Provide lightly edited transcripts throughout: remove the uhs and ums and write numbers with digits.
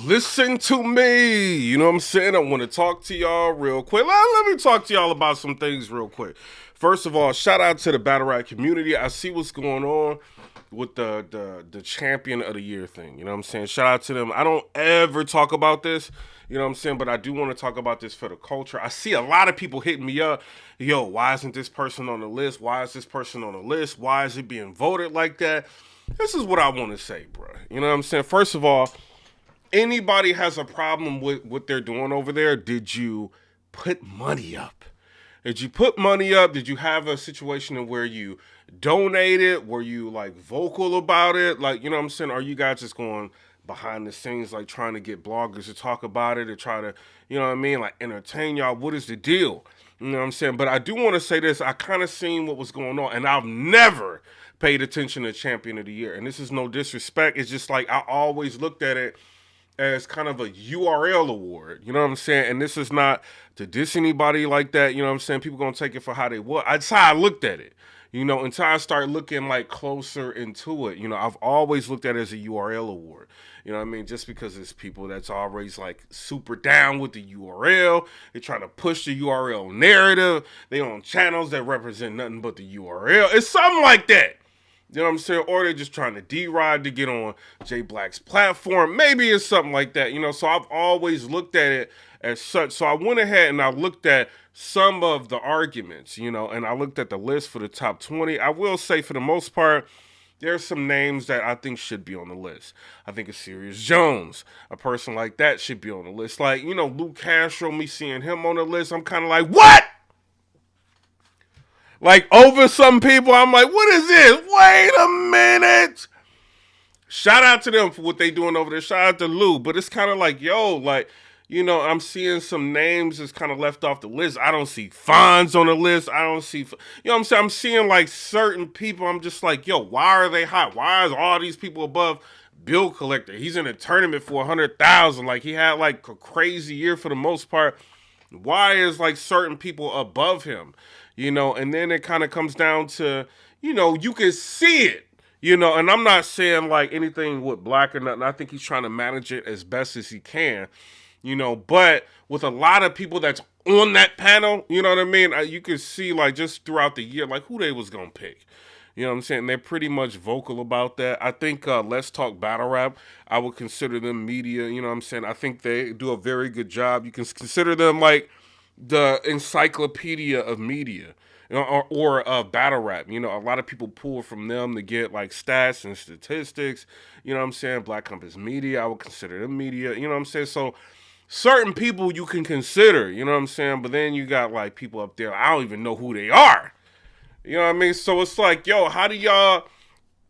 Listen to me. You know what I'm saying? I want to talk to y'all real quick. Let me talk to y'all about some things real quick. First of all, shout out to the battle rap community. I see what's going on with the champion of the year thing. You know what I'm saying? Shout out to them. I don't ever talk about this. You know what I'm saying? But I do want to talk about this for the culture. I see a lot of people hitting me up. Yo, why isn't this person on the list? Why is this person on the list? Why is it being voted like that? This is what I want to say, bro. You know what I'm saying? First of all, anybody has a problem with what they're doing over there, did you put money up? Did you put money up? Did you have a situation where you donated? Were you like vocal about it? Like, you know what I'm saying? Are you guys just going behind the scenes, like trying to get bloggers to talk about it or try to, you know what I mean? Like entertain y'all. What is the deal? You know what I'm saying? But I do want to say this. I kind of seen what was going on, and I've never paid attention to Champion of the Year. And this is no disrespect. It's just like I always looked at it as kind of a URL award, you know what I'm saying? And this is not to diss anybody like that, you know what I'm saying? People gonna take it for how they want. That's how I looked at it, you know, until I start looking like closer into it. You know, I've always looked at it as a URL award, you know what I mean? Just because it's people that's always like super down with the URL, they try to push the URL narrative, they on channels that represent nothing but the URL. It's something like that. You know what I'm saying? Or they're just trying to D-Ride to get on Jay Black's platform. Maybe it's something like that, you know? So I've always looked at it as such. So I went ahead and I looked at some of the arguments, you know, and I looked at the list for the top 20. I will say for the most part, there's some names that I think should be on the list. I think a Sirius Jones, a person like that should be on the list. Like, you know, Luke Castro, me seeing him on the list, I'm kind of like, what? Like over some people, I'm like, what is this? Wait a minute. Shout out to them for what they doing over there. Shout out to Lou. But it's kind of like, yo, like, you know, I'm seeing some names that's kind of left off the list. I don't see Fonz on the list. I don't see, you know what I'm saying? I'm seeing like certain people. I'm just like, yo, why are they hot? Why is all these people above Bill Collector? He's in a tournament for 100,000. Like he had like a crazy year for the most part. Why is like certain people above him? You know, and then it kind of comes down to, you know, you can see it, you know, and I'm not saying like anything with Black or nothing. I think he's trying to manage it as best as he can, you know, but with a lot of people that's on that panel, you know what I mean? You can see like just throughout the year, like who they was going to pick. You know what I'm saying? They're pretty much vocal about that. I think Let's Talk Battle Rap, I would consider them media. You know what I'm saying? I think they do a very good job. You can consider them like the encyclopedia of media, you know, or battle rap. You know, a lot of people pull from them to get like stats and statistics. You know what I'm saying? Black Compass Media, I would consider them media. You know what I'm saying? So certain people you can consider, you know what I'm saying? But then you got like people up there, I don't even know who they are. You know what I mean? So it's like, yo, how do y'all,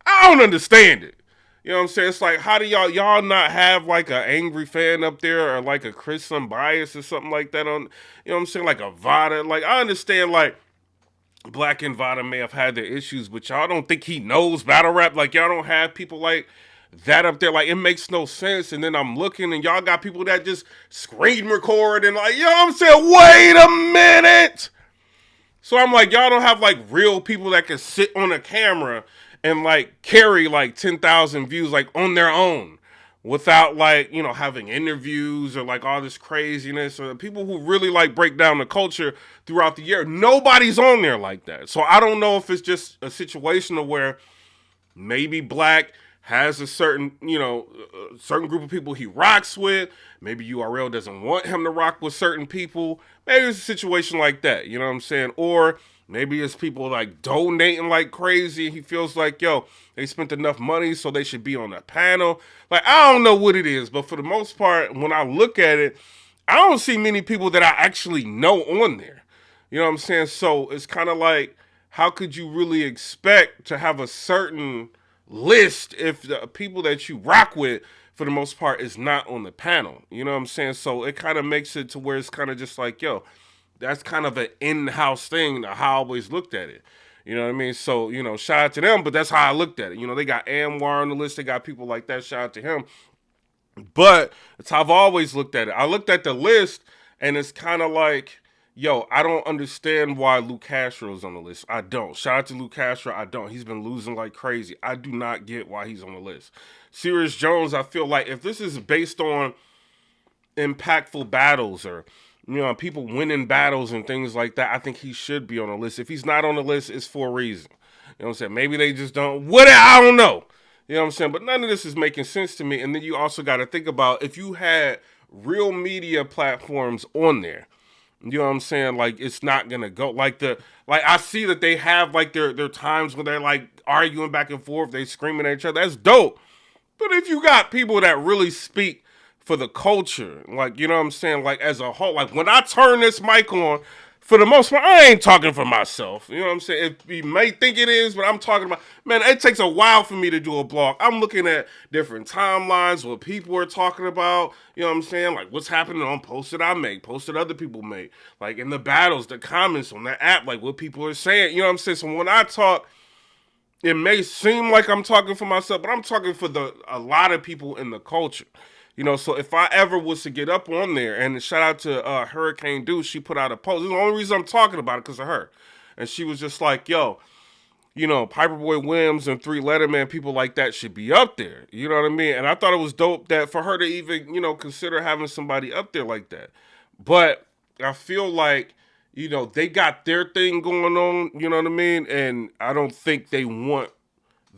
I don't understand it. You know what I'm saying? It's like, how do y'all not have like an angry fan up there or like a Chris Unbiased or something like that on, you know what I'm saying? Like a Vada. Like, I understand like Black and Vada may have had their issues, but y'all don't think he knows battle rap? Like, y'all don't have people like that up there? Like, it makes no sense. And then I'm looking and y'all got people that just screen record and like, you know what I'm saying? Wait a minute. So I'm like, y'all don't have like real people that can sit on a camera and like carry like 10,000 views like on their own without like, you know, having interviews or like all this craziness, or people who really like break down the culture throughout the year. Nobody's on there like that. So I don't know if it's just a situation of where maybe Black has a certain, you know, certain group of people he rocks with. Maybe URL doesn't want him to rock with certain people. Maybe it's a situation like that, you know what I'm saying? Or maybe it's people like donating like crazy. He feels like, yo, they spent enough money, so they should be on a panel. Like, I don't know what it is, but for the most part, when I look at it, I don't see many people that I actually know on there. You know what I'm saying? So it's kind of like, how could you really expect to have a certain list if the people that you rock with for the most part is not on the panel? You know what I'm saying? So it kind of makes it to where it's kind of just like, yo, that's kind of an in-house thing, how I always looked at it. You know what I mean? So, you know, shout out to them, but that's how I looked at it. You know, they got Anwar on the list, they got people like that, shout out to him. But that's how I've always looked at it. I looked at the list and it's kind of like, yo, I don't understand why Luke Castro's on the list. I don't. Shout out to Luke Castro. I don't. He's been losing like crazy. I do not get why he's on the list. Sirius Jones, I feel like if this is based on impactful battles or people winning battles and things like that, I think he should be on the list. If he's not on the list, it's for a reason. You know what I'm saying? Maybe they just don't. What? I don't know. You know what I'm saying? But none of this is making sense to me. And then you also got to think about if you had real media platforms on there. You know what I'm saying? Like it's not gonna go like I see that they have like their times when they're like arguing back and forth, they screaming at each other. That's dope. But if you got people that really speak for the culture, like, you know what I'm saying, like as a whole, like when I turn this mic on, for the most part, I ain't talking for myself. You know what I'm saying? If you may think it is, but I'm talking about, man, it takes a while for me to do a blog. I'm looking at different timelines, what people are talking about, you know what I'm saying? Like what's happening on posts that I make, posts that other people make, like in the battles, the comments on the app, like what people are saying, you know what I'm saying? So when I talk, it may seem like I'm talking for myself, but I'm talking for a lot of people in the culture. You know, so if I ever was to get up on there, and shout out to Hurricane Deuce, she put out a post. This is the only reason I'm talking about it because of her. And she was just like, yo, Piperboy Williams and Three Letterman, people like that should be up there. You know what I mean? And I thought it was dope that for her to even, consider having somebody up there like that. But I feel like, they got their thing going on, you know what I mean? And I don't think they want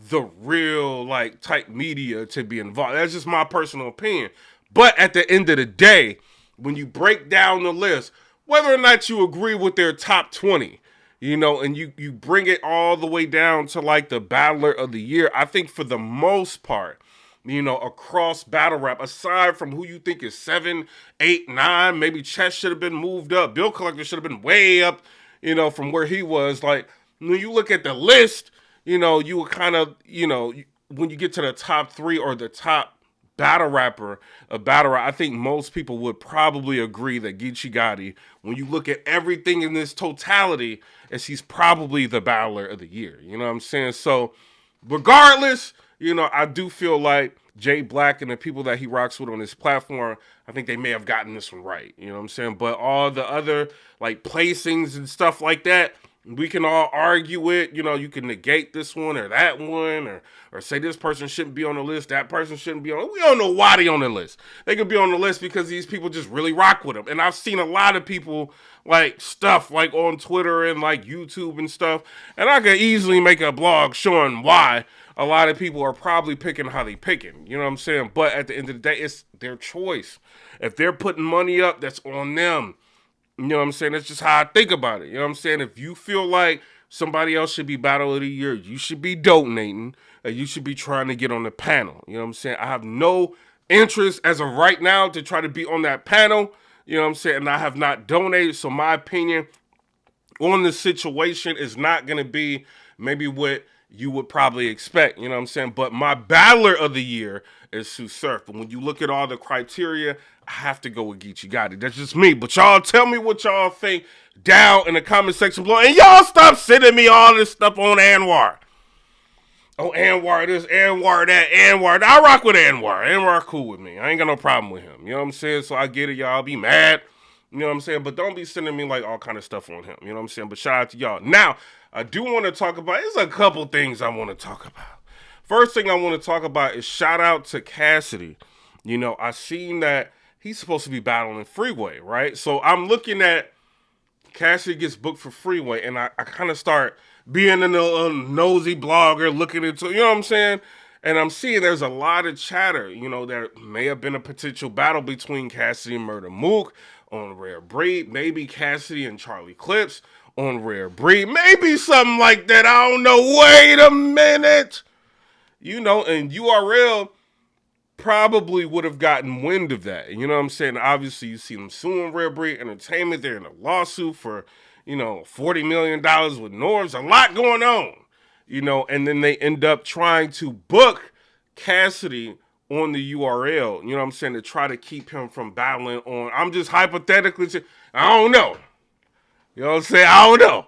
the real like type media to be involved. That's just my personal opinion. But at the end of the day, when you break down the list, whether or not you agree with their top 20, and you bring it all the way down to like the battler of the year, I think for the most part, across battle rap, aside from who you think is 7, 8, 9, maybe Chess should have been moved up. Bill Collector should have been way up, from where he was. Like, when you look at the list, you would kind of, when you get to the top 3 or the top battle rapper, I think most people would probably agree that Geechee Gotti, when you look at everything in this totality, as he's probably the battler of the year. You know what I'm saying? So, regardless, I do feel like Jay Black and the people that he rocks with on his platform, I think they may have gotten this one right. You know what I'm saying? But all the other, like, placings and stuff like that, we can all argue it. You can negate this one or that one, or say this person shouldn't be on the list, that person shouldn't be on. We don't know why they on the list. They could be on the list because these people just really rock with them. And I've seen a lot of people like stuff like on Twitter and like YouTube and stuff. And I could easily make a blog showing why a lot of people are probably picking how they picking. You know what I'm saying? But at the end of the day, it's their choice. If they're putting money up, that's on them. You know what I'm saying? That's just how I think about it. You know what I'm saying? If you feel like somebody else should be battle of the year, you should be donating, and you should be trying to get on the panel. You know what I'm saying? I have no interest as of right now to try to be on that panel. You know what I'm saying? And I have not donated, so my opinion on the situation is not going to be maybe what you would probably expect. You know what I'm saying? But my battler of the year is Sue Surf. But when you look at all the criteria, I have to go with Geechee Gotti. That's just me. But y'all tell me what y'all think down in the comment section below. And y'all stop sending me all this stuff on Anwar. Oh, Anwar this, Anwar that, Anwar. I rock with Anwar. Anwar cool with me. I ain't got no problem with him. You know what I'm saying? So I get it, y'all. Be mad. You know what I'm saying? But don't be sending me like all kind of stuff on him. You know what I'm saying? But shout out to y'all. Now, I do want to talk about, there's a couple things I want to talk about. First thing I want to talk about is shout out to Cassidy. I seen that he's supposed to be battling Freeway, right? So I'm looking at Cassidy gets booked for Freeway, and I kind of start being a nosy blogger, looking into, you know what I'm saying? And I'm seeing there's a lot of chatter, there may have been a potential battle between Cassidy and Murder Mook on Rare Breed, maybe Cassidy and Charlie Clips on Rare Breed, maybe something like that, I don't know. Wait a minute. And URL probably would have gotten wind of that. You know what I'm saying? Obviously, you see them suing Rare Breed Entertainment. They're in a lawsuit for, $40 million with Norms. A lot going on, and then they end up trying to book Cassidy on the URL, you know what I'm saying, to try to keep him from battling on. I'm just hypothetically saying, I don't know. You know what I'm saying? I don't know.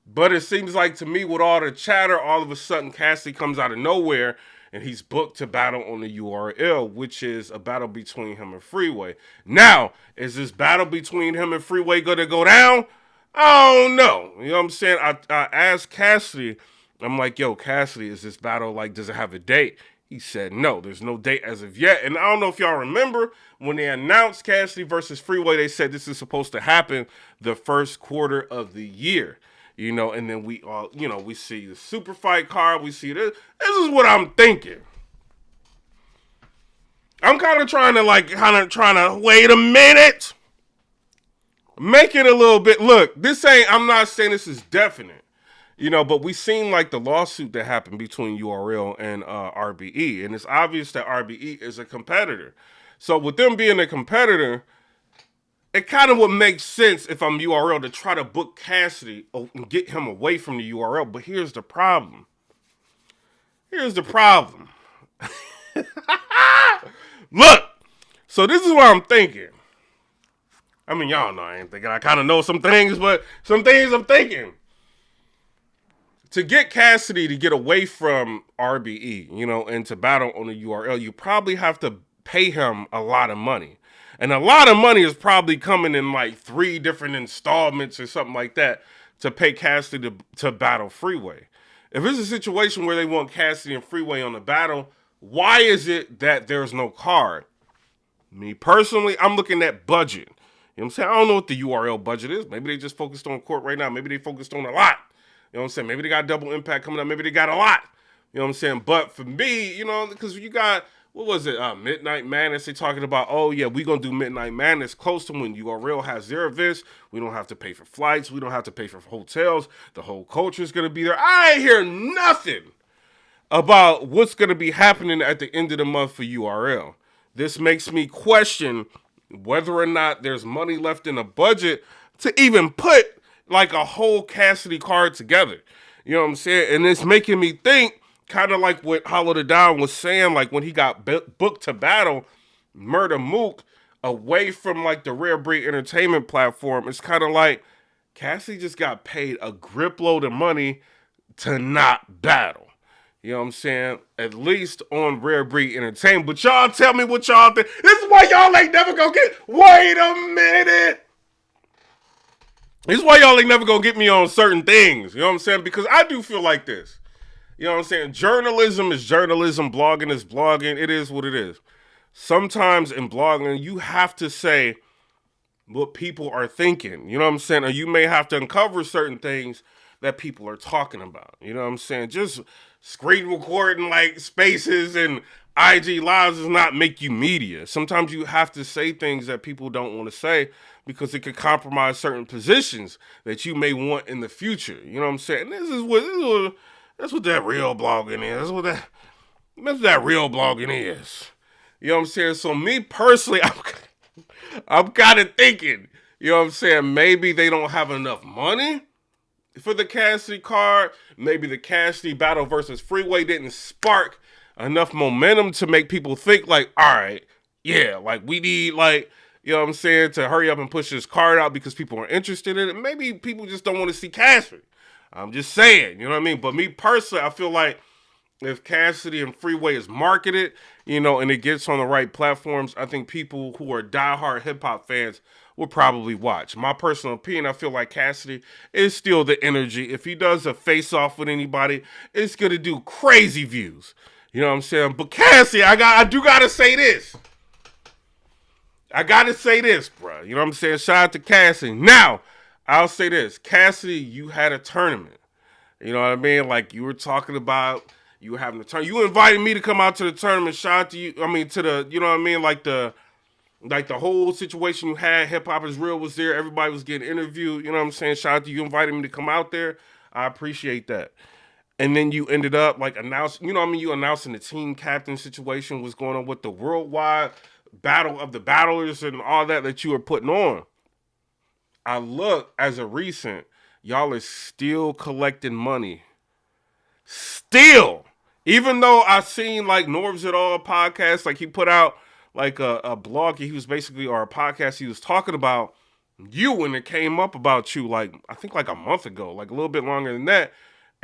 But it seems like to me with all the chatter, all of a sudden Cassidy comes out of nowhere and he's booked to battle on the URL, which is a battle between him and Freeway. Now, is this battle between him and Freeway going to go down? I don't know. You know what I'm saying? I asked Cassidy, I'm like, yo, Cassidy, is this battle, like, does it have a date? He said, no, there's no date as of yet. And I don't know if y'all remember, when they announced Cassidy versus Freeway, they said this is supposed to happen the first quarter of the year. You know, and then we all, you know, we see the super fight card, we see this. This is what I'm thinking. I'm kind of trying to wait a minute. Make it a little bit, look, I'm not saying this is definite. You know, but we seen like the lawsuit that happened between URL and RBE. And it's obvious that RBE is a competitor. So with them being a competitor, it kind of would make sense if I'm URL to try to book Cassidy and get him away from the URL. But here's the problem. Look, so this is what I'm thinking. I mean, y'all know I ain't thinking. I kind of know some things, but some things I'm thinking. To get Cassidy to get away from RBE, you know, and to battle on the URL, you probably have to pay him a lot of money. And a lot of money is probably coming in like 3 different installments or something like that to pay Cassidy to battle Freeway. If it's a situation where they want Cassidy and Freeway on the battle, why is it that there's no card? Me personally, I'm looking at budget. You know what I'm saying? I don't know what the URL budget is. Maybe they just focused on court right now. Maybe they focused on a lot. You know what I'm saying? Maybe they got double impact coming up. Maybe they got a lot. You know what I'm saying? But for me, you know, because you got, what was it? Midnight Madness. They talking about, oh, yeah, we going to do Midnight Madness close to when URL has their events. We don't have to pay for flights. We don't have to pay for hotels. The whole culture is going to be there. I ain't hear nothing about what's going to be happening at the end of the month for URL. This makes me question whether or not there's money left in the budget to even put like a whole Cassidy card together. You know what I'm saying? And it's making me think, kind of like what Hollow the Don was saying, like when he got booked to battle Murder Mook away from like the Rare Breed Entertainment platform. It's kind of like Cassidy just got paid a grip load of money to not battle. You know what I'm saying? At least on Rare Breed Entertainment. But y'all tell me what y'all think. This is why y'all ain't never gonna get... Wait a minute! This is why y'all ain't never gonna get me on certain things. You know what I'm saying? Because I do feel like this. You know what I'm saying? Journalism is journalism. Blogging is blogging. It is what it is. Sometimes in blogging, you have to say what people are thinking. You know what I'm saying? Or you may have to uncover certain things that people are talking about. You know what I'm saying? Just screen recording like spaces and IG lives does not make you media. Sometimes you have to say things that people don't want to say because it could compromise certain positions that you may want in the future. You know what I'm saying? That's what that real blogging is. That's what that real blogging is. You know what I'm saying? So me personally, I'm kind of thinking, you know what I'm saying? Maybe they don't have enough money for the Cassidy card. Maybe the Cassidy battle versus Freeway didn't spark enough momentum to make people think like, all right, yeah, like we need like, you know what I'm saying, to hurry up and push this card out because people are interested in it. Maybe people just don't want to see Cassidy. I'm just saying, you know what I mean? But me personally, I feel like if Cassidy and Freeway is marketed, you know, and it gets on the right platforms, I think people who are diehard hip-hop fans will probably watch. My personal opinion, I feel like Cassidy is still the energy. If he does a face-off with anybody, it's going to do crazy views. You know what I'm saying? But Cassidy, I do got to say this. I got to say this, bro. You know what I'm saying? Shout out to Cassidy. Now, I'll say this. Cassidy, you had a tournament. You know what I mean? Like you were talking about you were having a tournament. You invited me to come out to the tournament. Shout out to you. I mean, to the, you know what I mean? Like the whole situation you had. Hip Hop is Real was there. Everybody was getting interviewed. You know what I'm saying? Shout out to you. You invited me to come out there. I appreciate that. And then you ended up like announcing, you know what I mean? You announcing the team captain situation was going on with the worldwide battle of the battlers and all that you were putting on. I look as a recent, y'all are still collecting money. Still. Even though I seen like Norbs It All podcast, like he put out like a blog, he was basically, or a podcast, he was talking about you when it came up about you, like, I think like a month ago, like a little bit longer than that.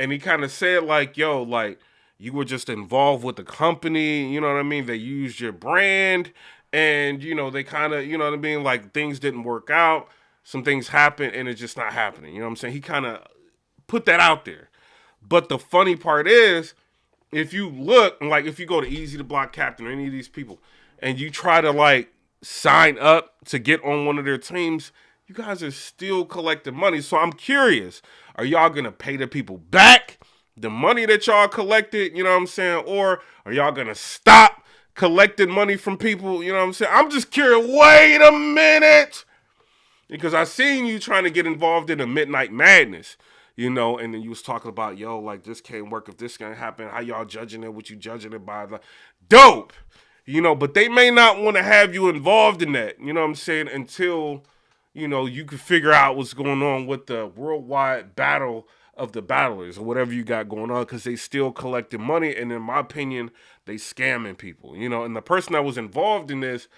And he kind of said like, yo, like, you were just involved with the company, you know what I mean? They used your brand and, they kind of, you know what I mean? Like things didn't work out. Some things happened and it's just not happening. You know what I'm saying? He kind of put that out there. But the funny part is, if you look, like if you go to Easy to Block Captain or any of these people, and you try to like sign up to get on one of their teams, you guys are still collecting money. So I'm curious, are y'all going to pay the people back the money that y'all collected, you know what I'm saying? Or are y'all going to stop collecting money from people, you know what I'm saying? I'm just curious. Wait a minute. Because I seen you trying to get involved in a Midnight Madness, and then you was talking about, yo, like this can't work if this can't happen. How y'all judging it? What you judging it by? Like, dope, but they may not want to have you involved in that, you know what I'm saying, until, you can figure out what's going on with the worldwide battle of the battlers or whatever you got going on, because they still collecting money. And in my opinion, they scamming people, and the person that was involved in this,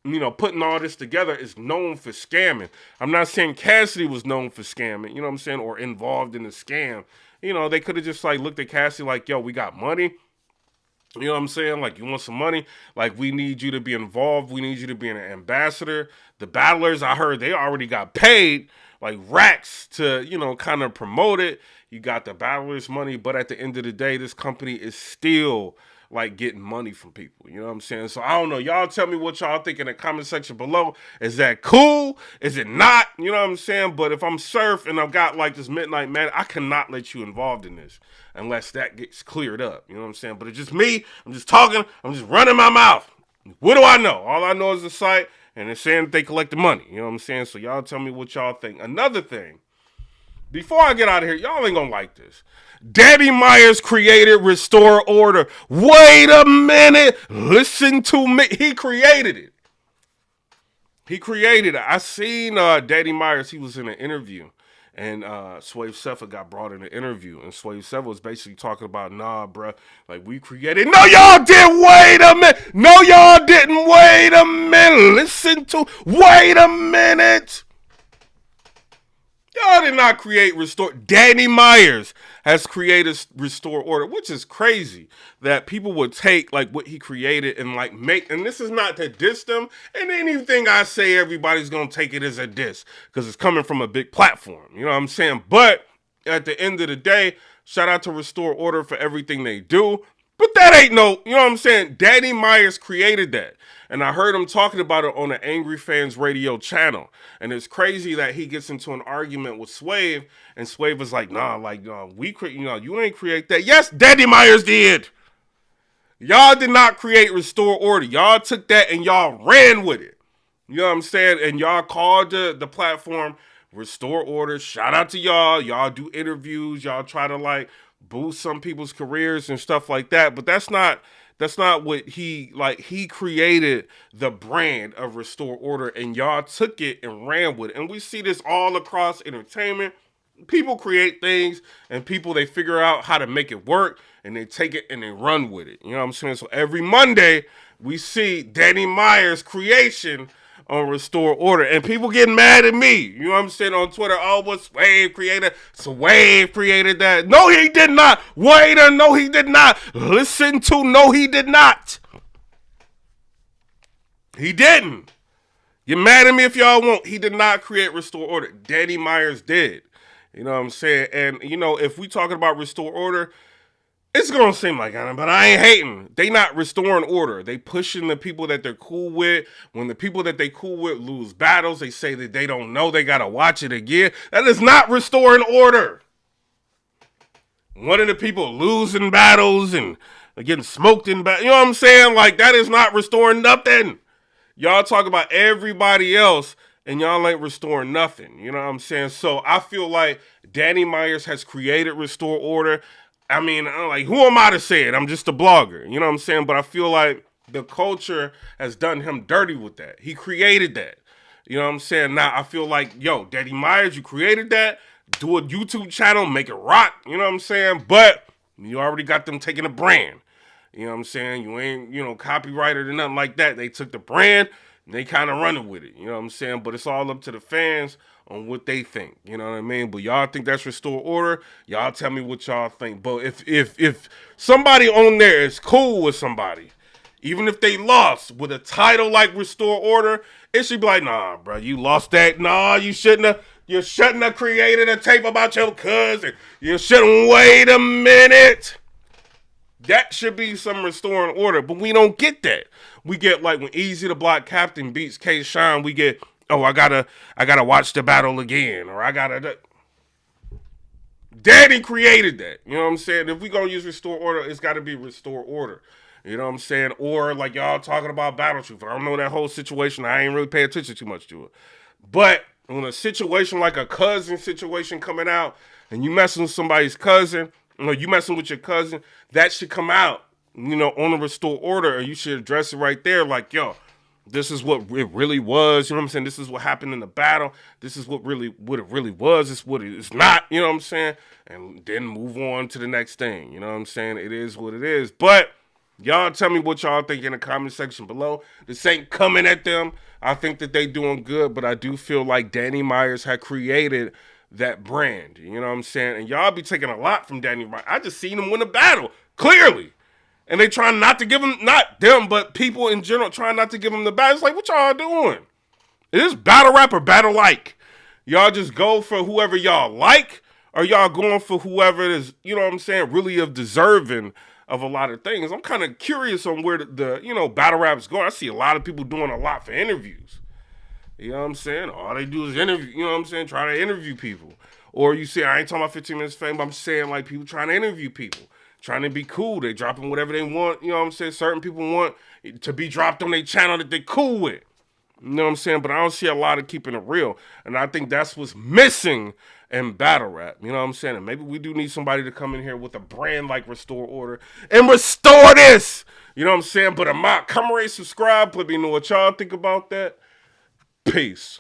putting all this together is known for scamming. I'm not saying Cassidy was known for scamming, you know what I'm saying, or involved in the scam. They could have just like looked at Cassidy like, yo, we got money. You know what I'm saying? Like, you want some money? Like, we need you to be involved. We need you to be an ambassador. The battlers, I heard they already got paid like racks to, kind of promote it. You got the battlers money, but at the end of the day, this company is still like getting money from people. You know what I'm saying? So I don't know. Y'all tell me what y'all think in the comment section below. Is that cool? Is it not? You know what I'm saying? But if I'm Surf and I've got like this Midnight Man, I cannot let you involved in this unless that gets cleared up. You know what I'm saying? But it's just me. I'm just talking. I'm just running my mouth. What do I know? All I know is the site and it's saying that they collect the money. You know what I'm saying? So y'all tell me what y'all think. Another thing, before I get out of here, y'all ain't gonna like this. Daddy Myers created Restore Order. Wait a minute. Listen to me. He created it. I seen Daddy Myers. He was in an interview. And Swave Sefa got brought in an interview. And Swave Sefa was basically talking about, nah, bruh. Like, we created. No, y'all didn't. Wait a minute. No, y'all didn't. Wait a minute. Listen to. Wait a minute. Y'all did not create Restore. Danny Myers has created Restore Order, which is crazy that people would take like what he created and like make. And this is not to diss them. And anything I say, everybody's gonna take it as a diss because it's coming from a big platform. You know what I'm saying? But at the end of the day, shout out to Restore Order for everything they do. But that ain't no, you know what I'm saying? Danny Myers created that. And I heard him talking about it on the Angry Fans Radio channel. And it's crazy that he gets into an argument with Swave. And Swave is like, nah, like, you ain't create that. Yes, Danny Myers did. Y'all did not create Restore Order. Y'all took that and y'all ran with it. You know what I'm saying? And y'all called the platform Restore Order. Shout out to y'all. Y'all do interviews. Y'all try to like boost some people's careers and stuff like that. But that's not what he created the brand of Restore Order, and y'all took it and ran with it. And we see this all across entertainment. People create things and people, they figure out how to make it work and they take it and they run with it. You know what I'm saying? So every Monday we see Danny Myers' creation on Restore Order. And people getting mad at me. You know what I'm saying? On Twitter, oh, what Swave created? Swave created that. No, he did not. Wait, no, he did not. Listen to, no, he did not. He didn't. Get mad at me if y'all want. He did not create Restore Order. Danny Myers did. You know what I'm saying? And, if we talking about Restore Order, it's going to seem like I am, but I ain't hating. They not restoring order. They pushing the people that they're cool with. When the people that they cool with lose battles, they say that they don't know. They got to watch it again. That is not restoring order. One of the people losing battles and getting smoked in battles. You know what I'm saying? Like, that is not restoring nothing. Y'all talk about everybody else and y'all ain't restoring nothing. You know what I'm saying? So I feel like Danny Myers has created Restore Order. I mean, like, who am I to say it? I'm just a blogger. You know what I'm saying? But I feel like the culture has done him dirty with that. He created that. You know what I'm saying? Now, I feel like, yo, Danny Myers, you created that. Do a YouTube channel, make it rock. You know what I'm saying? But you already got them taking a brand. You know what I'm saying? You ain't, copyrighted or nothing like that. They took the brand. And they kind of running with it, you know what I'm saying? But it's all up to the fans on what they think, you know what I mean? But y'all think that's restore order? Y'all tell me what y'all think. But if somebody on there is cool with somebody, even if they lost with a title like restore order, it should be like, nah, bro, you lost that. Nah, you shouldn't have. You shouldn't have created a tape about your cousin. You shouldn't. Wait a minute. That should be some restoring order, but we don't get that. We get like when Easy the Block Captain beats K Shine, we get, oh, I gotta watch the battle again, or I gotta. Daddy created that. You know what I'm saying? If we gonna use restore order, it's gotta be restore order. You know what I'm saying? Or like y'all talking about Battle Truth. I don't know that whole situation. I ain't really pay attention too much to it. But when a situation like a cousin situation coming out, and you messing with somebody's cousin, you messing with your cousin, that should come out, on the restore order, and you should address it right there. Like, yo, this is what it really was. You know what I'm saying? This is what happened in the battle. This is what it really was. It's what it's not. You know what I'm saying? And then move on to the next thing. You know what I'm saying? It is what it is. But y'all tell me what y'all think in the comment section below. This ain't coming at them. I think that they doing good, but I do feel like Danny Myers had created that brand. You know what I'm saying? And y'all be taking a lot from Danny Myers. I just seen him win a battle, clearly. And they trying not to give him, not them, but people in general trying not to give him the battle. It's like, what y'all doing? Is this battle rap or battle like? Y'all just go for whoever y'all like, or y'all going for whoever is, you know what I'm saying, really of deserving of a lot of things. I'm kind of curious on where the battle rap's going. I see a lot of people doing a lot for interviews. You know what I'm saying? All they do is interview, you know what I'm saying? Try to interview people. Or you see, I ain't talking about 15 minutes of fame, but I'm saying like people trying to interview people. Trying to be cool. They dropping whatever they want. You know what I'm saying? Certain people want to be dropped on their channel that they cool with. You know what I'm saying? But I don't see a lot of keeping it real. And I think that's what's missing in battle rap. You know what I'm saying? And maybe we do need somebody to come in here with a brand like Restore Order and restore this. You know what I'm saying? But come rate, subscribe. Let me know what y'all think about that. Peace.